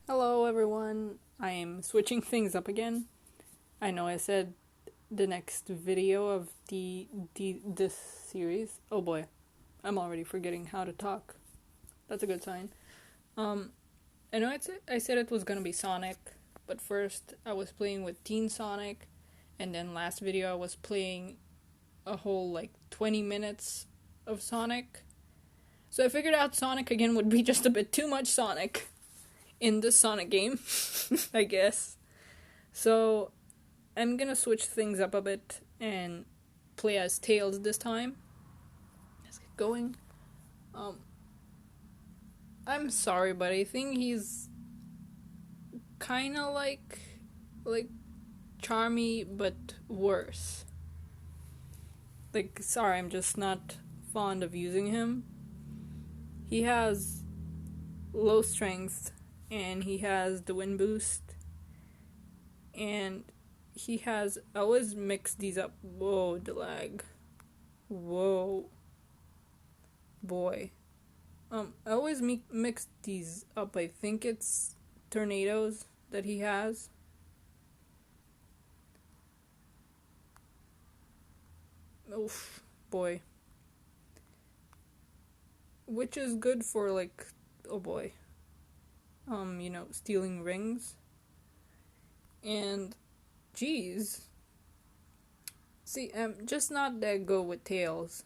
Hello everyone, I am switching things up again. I know I said the next video of this series. Oh boy, I'm already forgetting how to talk. That's a good sign. Um, I know I said it was gonna be Sonic, but first I was playing with Teen Sonic, and then last video I was playing a whole 20 minutes of Sonic. So I figured out Sonic again would be just a bit too much Sonic in the Sonic game, I guess. So I'm gonna switch things up a bit and play as Tails this time. Let's get going. Um, I'm sorry, but I think he's kind of like Charmy, but worse. Sorry, I'm just not fond of using him. He has low strength, and he has the wind boost, and he has. I always mix these up. Whoa, the lag. Whoa. Boy. I always mix these up. I think it's tornadoes that he has. Oof, boy. Which is good for oh boy. Stealing rings. And geez. See, I'm just not that good with Tails.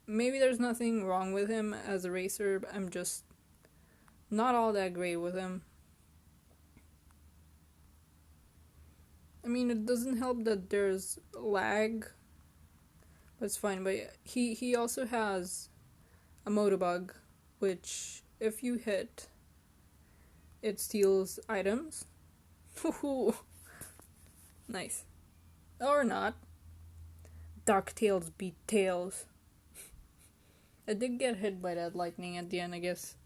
Maybe there's nothing wrong with him as a racer, but I'm just not all that great with him. I mean, it doesn't help that there's lag, but it's fine. But he also has a Motobug, which if you hit, it steals items. Nice. Or not. Dark Tails beat Tails. I did get hit by that lightning at the end, I guess.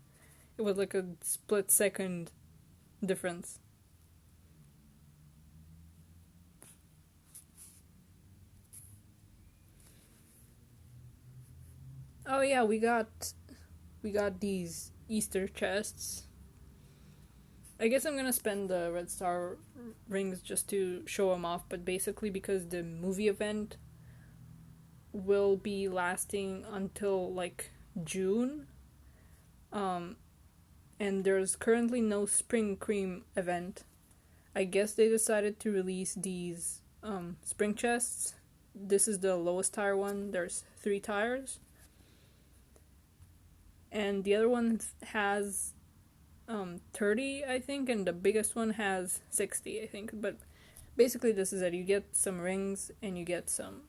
It was like a split second difference. Oh yeah, we got these Easter chests. I guess I'm gonna spend the red star rings just to show them off, but basically because the movie event will be lasting until June. And there's currently no spring cream event. I guess they decided to release these spring chests. This is the lowest tire one. There's 3 tires. And the other one has 30, I think, and the biggest one has 60, I think. But basically this is it. You get some rings and you get some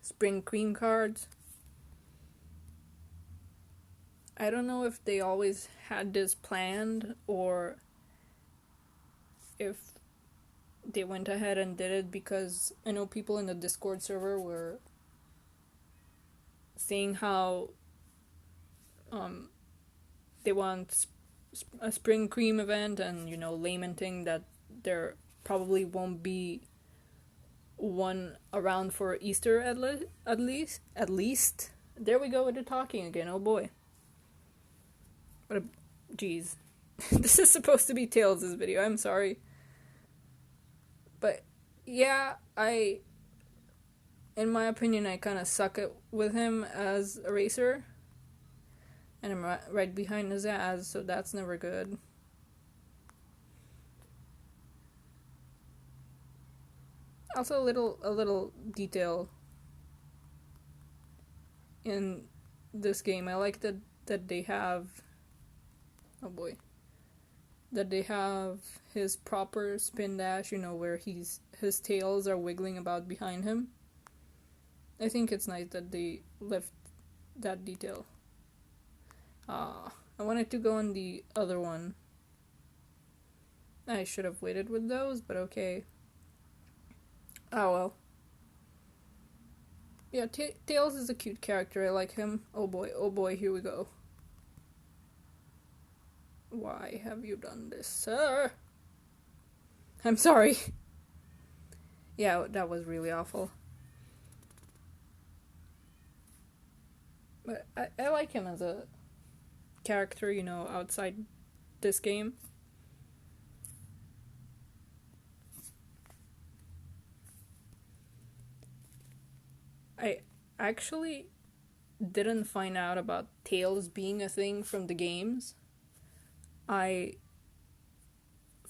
spring cream cards. I don't know if they always had this planned or if they went ahead and did it, because I know people in the Discord server were saying how they want a spring cream event, and lamenting that there probably won't be one around for Easter at least. There we go with the talking again. Oh boy. Jeez. This is supposed to be Tails' video. I'm sorry. But yeah, in my opinion, I kind of suck with him as a racer. And I'm right behind his ass, so that's never good. Also, a little detail in this game. I like that they have. Oh boy. That they have his proper spin dash, where his tails are wiggling about behind him. I think it's nice that they left that detail. I wanted to go on the other one. I should have waited with those, but okay. Oh well. Yeah, Tails is a cute character. I like him. Oh boy, here we go. Why have you done this, sir? I'm sorry. Yeah, that was really awful. But I like him as a character, outside this game. I actually didn't find out about Tails being a thing from the games. I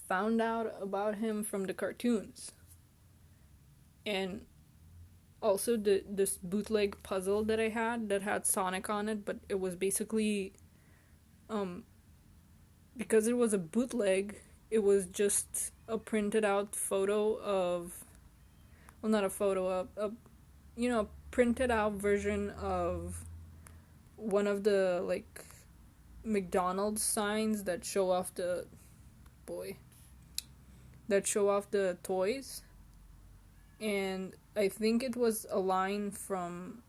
found out about him from the cartoons. And also this bootleg puzzle that I had that had Sonic on it, but it was basically because it was a bootleg, it was just a printed out photo of, well, not a photo, a printed out version of one of the like McDonald's signs that show off the toys. And I think it was a line from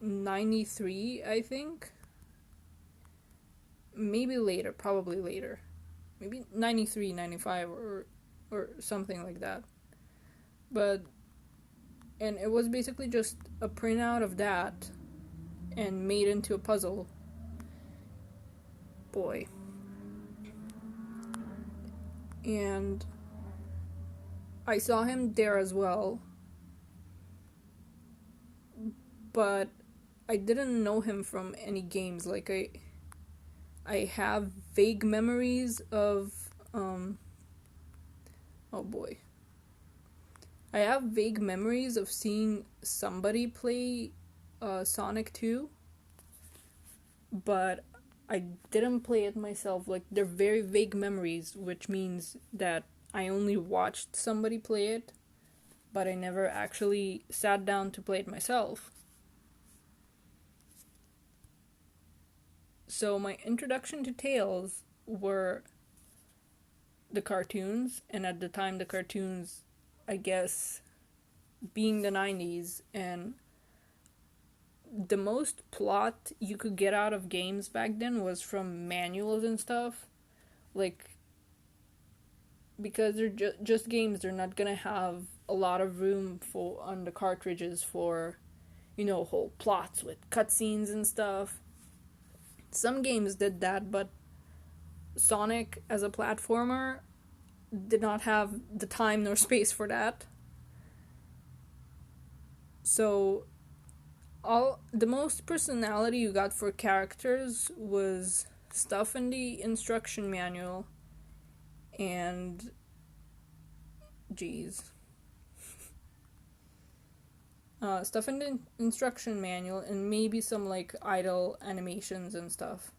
93, I think. Maybe later, probably later. Maybe 93, 95, or something like that. And it was basically just a printout of that and made into a puzzle. Boy. And I saw him there as well, but I didn't know him from any games. Like, I have vague memories of, oh boy. I have vague memories of seeing somebody play Sonic 2, but I didn't play it myself. Like, they're very vague memories, which means that I only watched somebody play it, but I never actually sat down to play it myself. So my introduction to Tails were the cartoons, and at the time the cartoons, I guess, being the 90s, and the most plot you could get out of games back then was from manuals and stuff. Like, because they're just games, they're not gonna have a lot of room on the cartridges for, whole plots with cutscenes and stuff. Some games did that, but Sonic as a platformer did not have the time nor space for that. So the most personality you got for characters was stuff in the instruction manual and stuff in the instruction manual and maybe some like idle animations and stuff.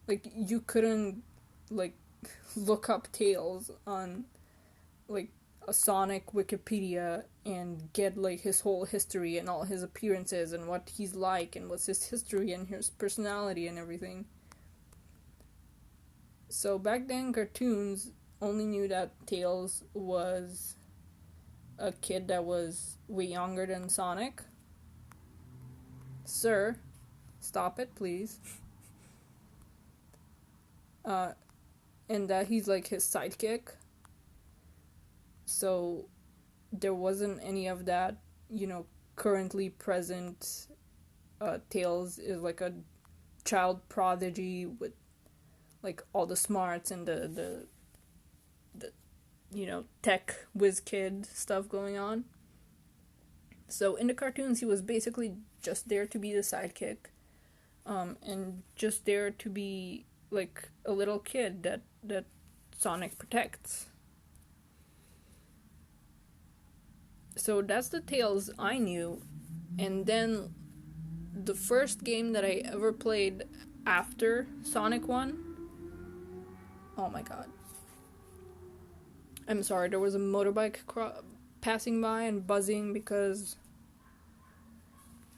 Like, you couldn't like look up Tails on like a Sonic Wikipedia and get like his whole history and all his appearances and what he's like and what's his history and his personality and everything. So back then, cartoons only knew that Tails was a kid that was way younger than Sonic. Sir, stop it, please. And that he's like his sidekick. So there wasn't any of that, currently present. Tails is like a child prodigy with like all the smarts and the tech whiz kid stuff going on. So in the cartoons, he was basically just there to be the sidekick, and just there to be like a little kid that Sonic protects. So that's the Tails I knew. And then the first game that I ever played after Sonic 1, oh my god. I'm sorry, there was a motorbike passing by and buzzing because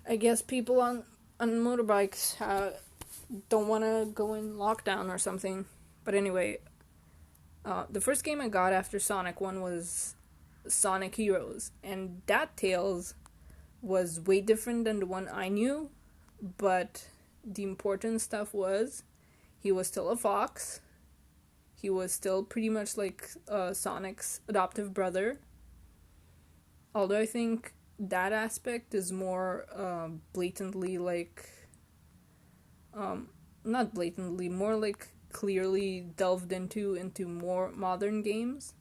I guess people on motorbikes don't want to go in lockdown or something. But anyway, the first game I got after Sonic 1 was Sonic Heroes, and that Tails was way different than the one I knew, but the important stuff was he was still a fox. He was still pretty much like Sonic's adoptive brother. Although I think that aspect is more blatantly like not blatantly, more like clearly delved into more modern games.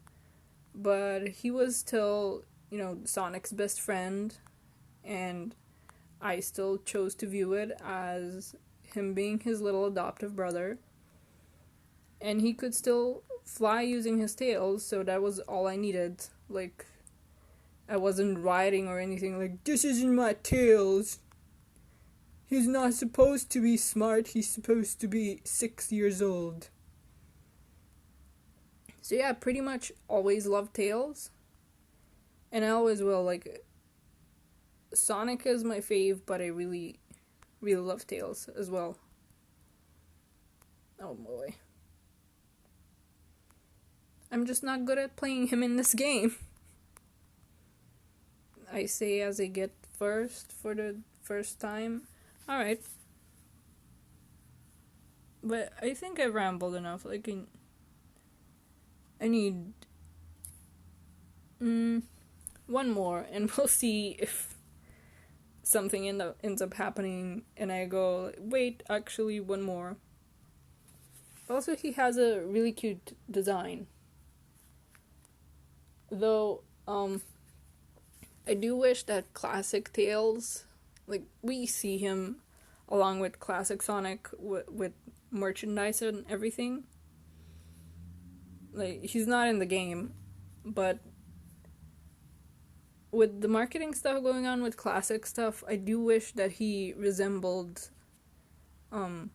But he was still, Sonic's best friend, and I still chose to view it as him being his little adoptive brother. And he could still fly using his tails, so that was all I needed. Like, I wasn't riding or anything like, this isn't my tails. He's not supposed to be smart, he's supposed to be 6 years old. So yeah, pretty much always loved Tails. And I always will. Like, Sonic is my fave, but I really, really love Tails as well. Oh boy. I'm just not good at playing him in this game. I say as I get first for the first time. Alright. But I think I've rambled enough. Like, I need one more, and we'll see if something ends up happening, and I go, wait, actually, one more. Also, he has a really cute design. Though, I do wish that classic Tails, like, we see him along with classic Sonic with merchandise and everything. Like, he's not in the game, but with the marketing stuff going on with classic stuff, I do wish that he resembled the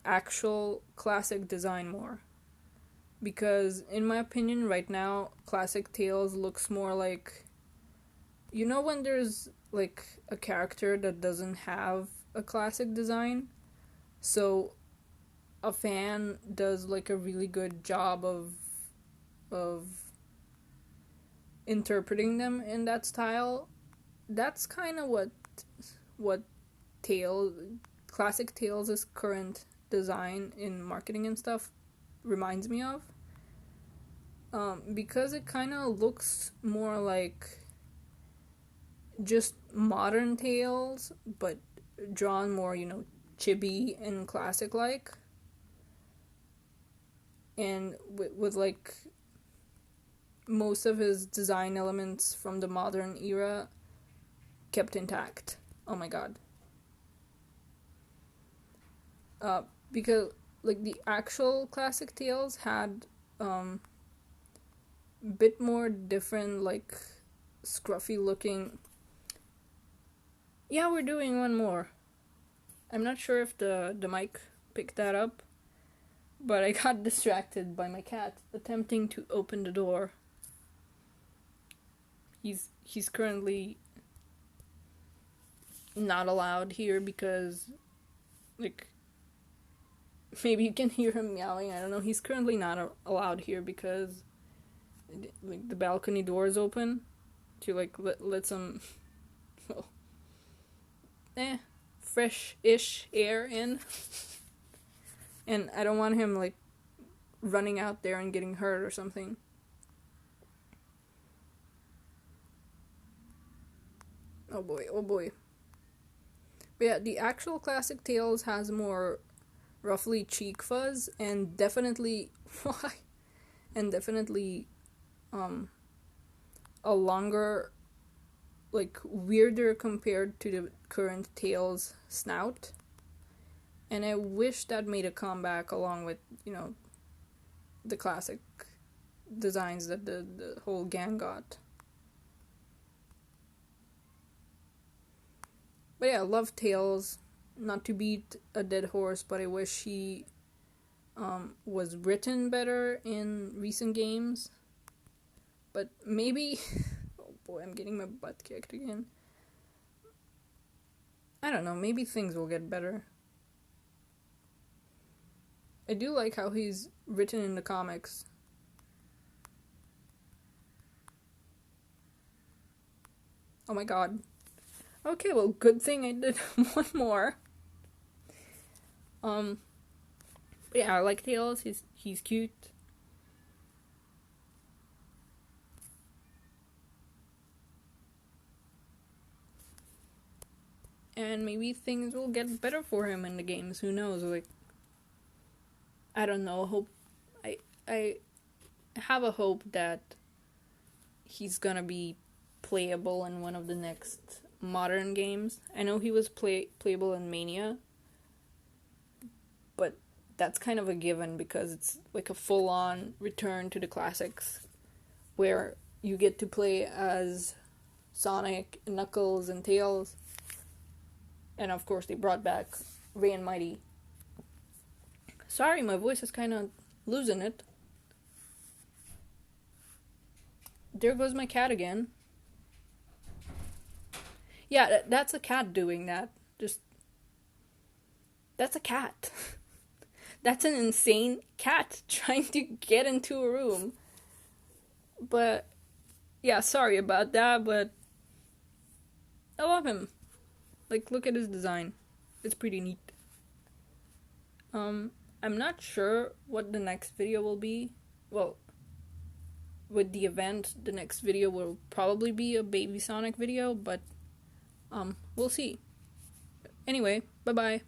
actual classic design more. Because, in my opinion, right now, classic Tails looks more like... You know when there's, like, a character that doesn't have a classic design? So, a fan does, like, a really good job of interpreting them in that style. That's kind of what classic Tails' current design in marketing and stuff reminds me of. Because it kind of looks more like just modern Tails, but drawn more, chibi and classic-like. And with like, most of his design elements from the modern era kept intact. Oh my god. Because, like, the actual classic Tails had bit more different, like, scruffy looking... Yeah, we're doing one more. I'm not sure if the mic picked that up, but I got distracted by my cat attempting to open the door. He's currently not allowed here because, like, maybe you can hear him meowing, I don't know. He's currently not allowed here because, like, the balcony door is open to, like, let some, well, fresh-ish air in. And I don't want him, like, running out there and getting hurt or something. Oh boy, oh boy. But yeah, the actual classic Tails has more roughly cheek fuzz, and definitely... Why? And definitely, a longer, like, weirder compared to the current Tails snout. And I wish that made a comeback along with, the classic designs that the whole gang got. But yeah, I love Tails. Not to beat a dead horse, but I wish he was written better in recent games. But maybe... Oh boy, I'm getting my butt kicked again. I don't know, maybe things will get better. I do like how he's written in the comics. Oh my god. Okay, well, good thing I did one more. But yeah, I like Tails. He's cute. And and maybe things will get better for him in the games. Who knows? Like, I don't know. I have a hope that he's gonna be playable in one of the next modern games. I know he was playable in Mania, but that's kind of a given because it's like a full-on return to the classics where you get to play as Sonic, Knuckles, and Tails. And of course they brought back Ray and Mighty. Sorry, my voice is kind of losing it. There goes my cat again. Yeah, that's a cat doing that. That's a cat. That's an insane cat trying to get into a room. But, yeah, sorry about that, but I love him. Like, look at his design. It's pretty neat. I'm not sure what the next video will be. Well, with the event, the next video will probably be a Baby Sonic video, but we'll see. Anyway, bye-bye.